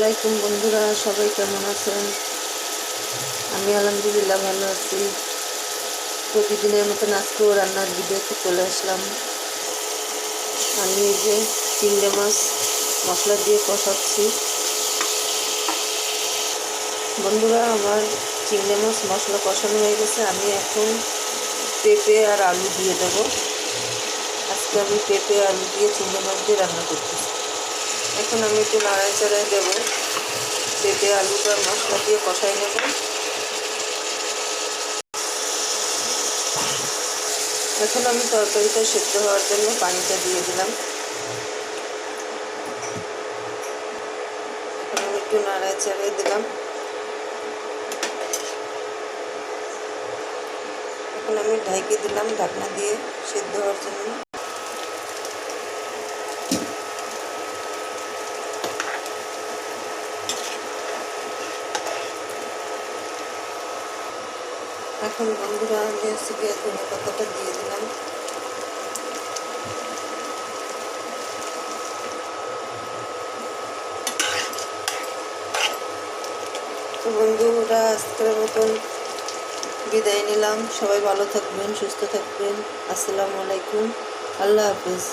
আলাইকুম বন্ধুরা, সবাই কেমন আছেন? আমি আলহামদুলিল্লাহ ভালো আছি। প্রতিদিনের মতন আজকেও রান্নার ভিডিওতে চলে আসলাম। আমি এই যে চিংড়ি মাছ মশলা দিয়ে কষাচ্ছি। বন্ধুরা, আমার চিংড়ি মাছ মশলা কষানো হয়ে গেছে। আমি এখন পেঁপে আর আলু দিয়ে দেবো। আজকে আমি পেঁপে আলু দিয়ে চিংড়ি মাছ দিয়ে রান্না করতেছি। এখন আমি একটু নাড়াচাড়ায় দেবো। পেঁপে আলুটা মশলা দিয়ে কষাই নেব। এখন আমি তরকারিটা সেদ্ধ হওয়ার জন্য পানিটা দিয়ে দিলাম। এখন আমি একটু নাড়াচাড়াই দিলাম। এখন আমি ঢাইকে দিলাম ঢাকনা দিয়ে সেদ্ধ হওয়ার জন্য। এখন বন্ধুরা, আমি ধনে পাতাটা দিয়ে দিলাম। তো বন্ধুরা, আজকের মতন বিদায় নিলাম। সবাই ভালো থাকবেন, সুস্থ থাকবেন। আসসালামু আলাইকুম, আল্লাহ হাফেজ।